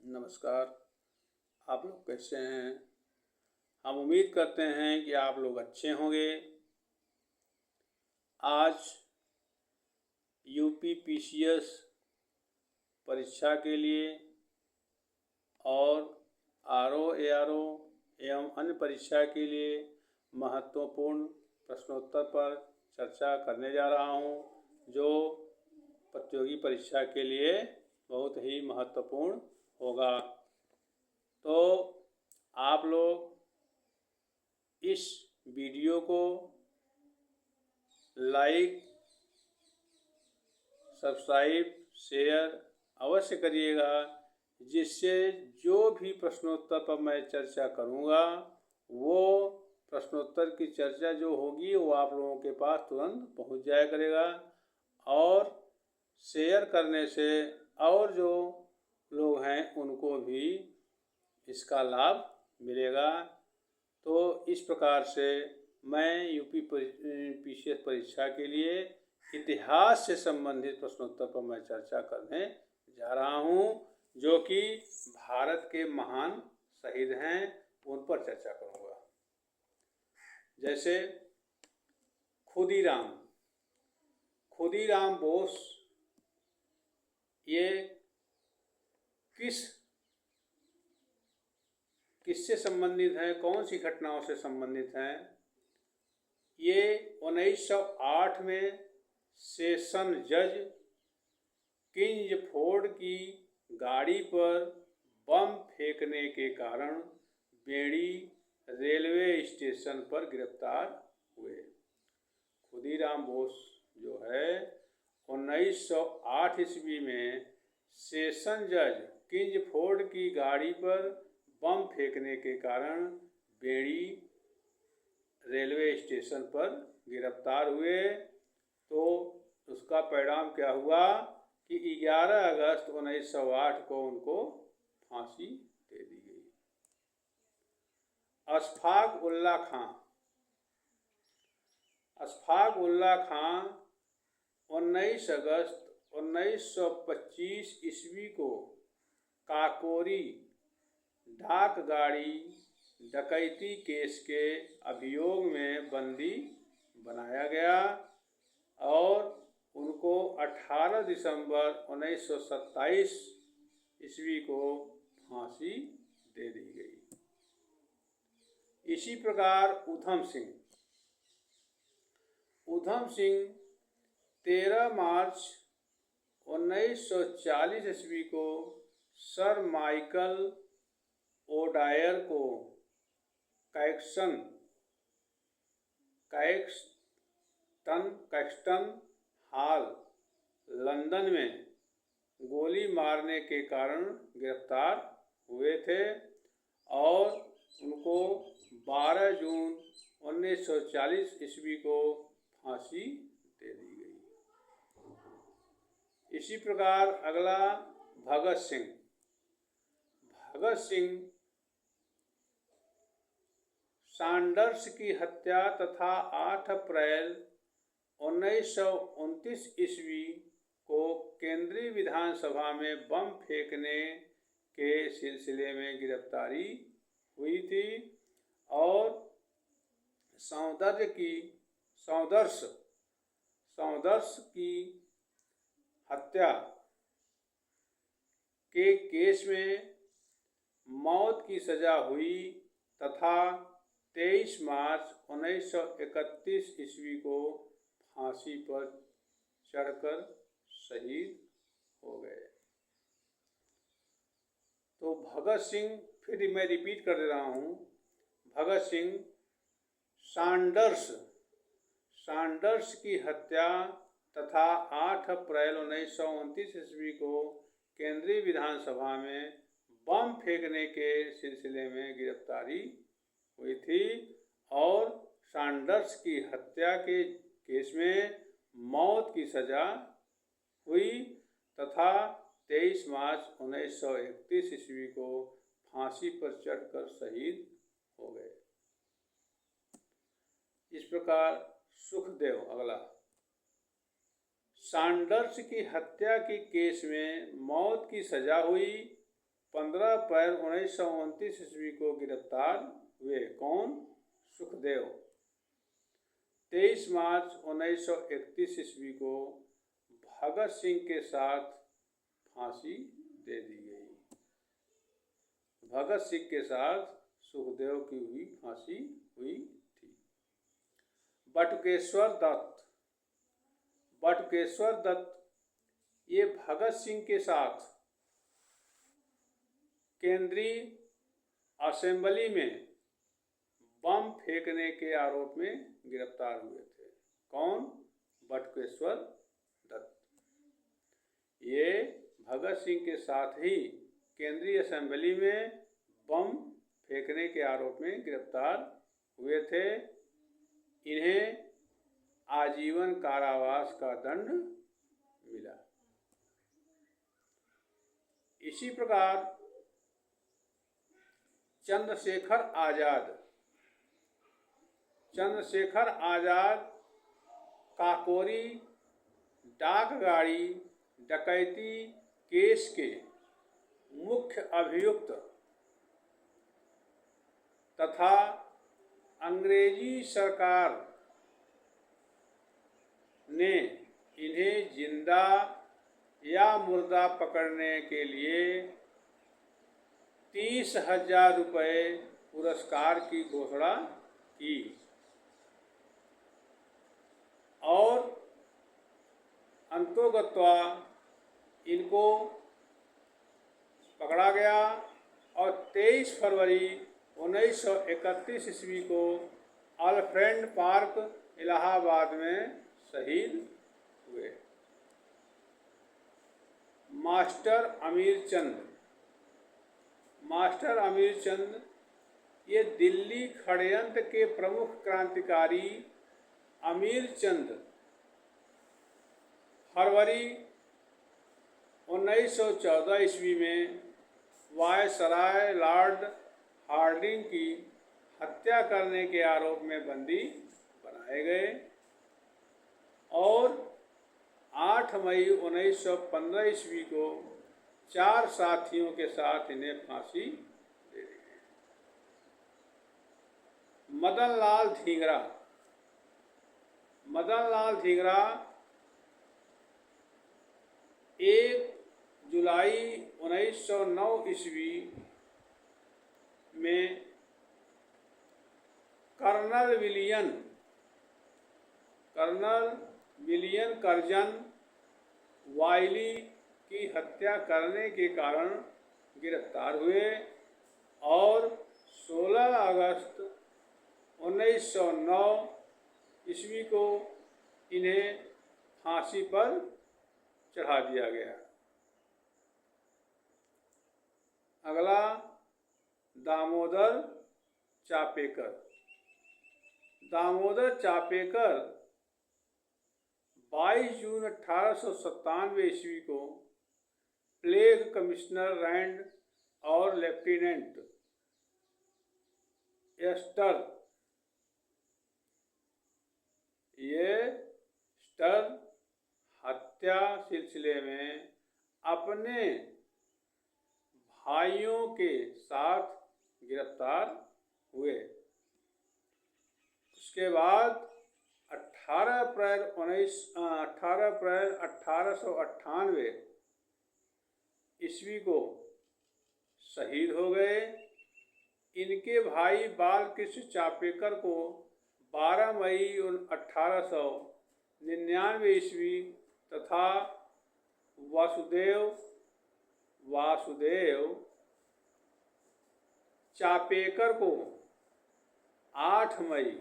नमस्कार। आप लोग कैसे हैं? हम उम्मीद करते हैं कि आप लोग अच्छे होंगे। आज यूपी पीसीएस परीक्षा के लिए और आरओ एआरओ एवं अन्य परीक्षा के लिए महत्वपूर्ण प्रश्नोत्तर पर चर्चा करने जा रहा हूं, जो प्रतियोगी परीक्षा के लिए बहुत ही महत्वपूर्ण होगा। तो आप लोग इस वीडियो को लाइक, सब्सक्राइब, शेयर अवश्य करिएगा, जिससे जो भी प्रश्नोत्तर पर मैं चर्चा करूँगा वो प्रश्नोत्तर की चर्चा जो होगी वो आप लोगों के पास तुरंत पहुँच जाया करेगा। और शेयर करने से और जो लोग हैं उनको भी इसका लाभ मिलेगा। तो इस प्रकार से मैं यूपी पीसीएस परीक्षा के लिए इतिहास से संबंधित प्रश्नोत्तर पर मैं चर्चा करने जा रहा हूं, जो कि भारत के महान शहीद हैं, उन पर चर्चा करूंगा। जैसे खुदीराम बोस, ये किससे संबंधित हैं, कौन सी घटनाओं से संबंधित हैं? ये 1908 में सेशन जज किंग्सफोर्ड की गाड़ी पर बम फेंकने के कारण बेड़ी रेलवे स्टेशन पर गिरफ्तार हुए। खुदीराम बोस जो है 1908 ईस्वी में सेशन जज किंग्सफोर्ड की गाड़ी पर बम फेंकने के कारण बेड़ी रेलवे स्टेशन पर गिरफ्तार हुए। तो उसका परिणाम क्या हुआ कि 11 अगस्त 1908 को उनको फांसी दे दी गई। अशफाक उल्ला खां 19 अगस्त 1925 ईस्वी को काकोरी डाक गाड़ी डकैती केस के अभियोग में बंदी बनाया गया और उनको 18 दिसंबर 1927 ईस्वी को फांसी दे दी गई। इसी प्रकार ऊधम सिंह 13 मार्च 1940 ईस्वी को सर माइकल ओडायर को कैक्सटन हॉल लंदन में गोली मारने के कारण गिरफ्तार हुए थे और उनको 12 जून 1940 ईस्वी को फांसी दे दी गई। इसी प्रकार अगला भगत सिंह सैंडर्स की हत्या तथा 8 अप्रैल 1929 ईस्वी को केंद्रीय विधानसभा में बम फेंकने के सिलसिले में गिरफ्तारी हुई थी और सौंदर्स की हत्या के केस में मौत की सजा हुई तथा 23 मार्च 1931 ईस्वी को फांसी पर चढ़कर शहीद हो गए। तो भगत सिंह, फिर मैं रिपीट कर दे रहा हूँ, भगत सिंह सैंडर्स की हत्या तथा 8 अप्रैल 1929 ईस्वी को केंद्रीय विधानसभा में बम फेंकने के सिलसिले में गिरफ्तारी हुई थी और सैंडर्स की हत्या के केस में मौत की सजा हुई तथा 23 मार्च 1931 ईस्वी को फांसी पर चढ़कर शहीद हो गए। इस प्रकार सुखदेव, अगला सैंडर्स की हत्या के केस में मौत की सजा हुई 15 अप्रैल 1929 ईस्वी को गिरफ्तार हुए। कौन? सुखदेव। 23 मार्च 1931 ईस्वी को भगत सिंह के साथ फांसी दे दी गई। भगत सिंह के साथ सुखदेव की हुई फांसी हुई थी। बटुकेश्वर दत्त। बटुकेश्वर दत्त ये भगत सिंह के साथ केंद्रीय असेंबली में बम फेंकने के आरोप में गिरफ्तार हुए थे। कौन? बटुकेश्वर दत्त। ये भगत सिंह के साथ ही केंद्रीय असेंबली में बम फेंकने के आरोप में गिरफ्तार हुए थे। इन्हें आजीवन कारावास का दंड मिला। इसी प्रकार चंद्रशेखर आजाद। चंद्रशेखर आजाद काकोरी डाकगाड़ी डकैती केस के मुख्य अभियुक्त तथा अंग्रेजी सरकार ने इन्हें जिंदा या मुर्दा पकड़ने के लिए 30,000 रुपये पुरस्कार की घोषणा की और अंतोगत्वा इनको पकड़ा गया और 23 फरवरी 1931 ईस्वी को अल्फ्रेड पार्क इलाहाबाद में शहीद हुए। मास्टर अमीर चंद। मास्टर अमीर चंद ये दिल्ली षड्यंत्र के प्रमुख क्रांतिकारी अमीर चंद फरवरी 1914 ईस्वी में वायसराय लॉर्ड हार्डिंग की हत्या करने के आरोप में बंदी बनाए गए और 8 मई 1915 ईस्वी को 4 साथियों के साथ इन्हें फांसी दे दी गई। मदन लाल धींगरा। मदन लाल धींगरा 1 जुलाई 1909 ईस्वी में कर्नल विलियम कर्जन वाइली की हत्या करने के कारण गिरफ्तार हुए और 16 अगस्त 1909 ईस्वी को इन्हें फांसी पर चढ़ा दिया गया। अगला दामोदर चापेकर। दामोदर चापेकर 22 जून 1897 ईस्वी को प्लेग कमिश्नर रैंड और लेफ्टिनेंट एस्टर हत्या सिलसिले में अपने भाइयों के साथ गिरफ्तार हुए। उसके बाद 18 अप्रैल 1898 ईस्वी को शहीद हो गए। इनके भाई बालकृष्ण चापेकर को 12 मई 1899 ईस्वी तथा वासुदेव चापेकर को 8 मई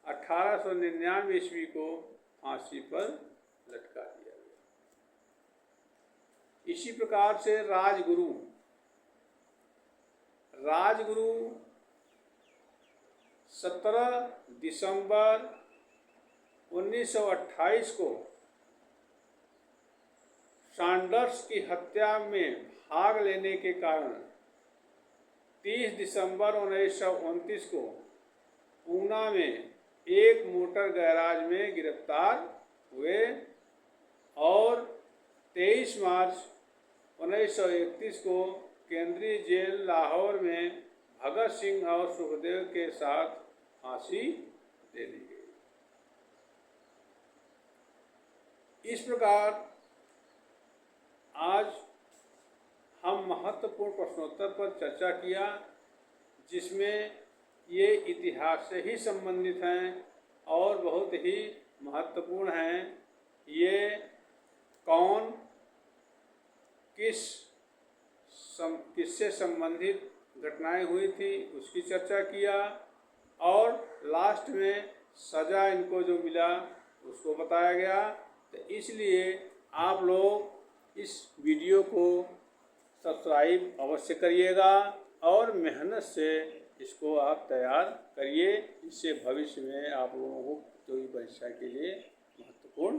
1899 ईस्वी को फांसी पर लटका दिया गया। इसी प्रकार से राजगुरु 17 दिसंबर 1928 को सैंडर्स की हत्या में भाग लेने के कारण 30 दिसंबर 1929 को पूना में एक मोटर गैराज में गिरफ्तार हुए और 23 मार्च 1931 को केंद्रीय जेल लाहौर में भगत सिंह और सुखदेव के साथ फांसी दे दी गई। इस प्रकार आज हम महत्वपूर्ण प्रश्नोत्तर पर चर्चा किया, जिसमें ये इतिहास से ही संबंधित हैं और बहुत ही महत्वपूर्ण हैं। ये कौन किससे संबंधित घटनाएं हुई थी उसकी चर्चा किया, और लास्ट में सज़ा इनको जो मिला उसको बताया गया। तो इसलिए आप लोग इस वीडियो को सब्सक्राइब अवश्य करिएगा और मेहनत से इसको आप तैयार करिए, जिससे भविष्य में आप लोगों को कोई परीक्षा के लिए महत्वपूर्ण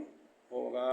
होगा।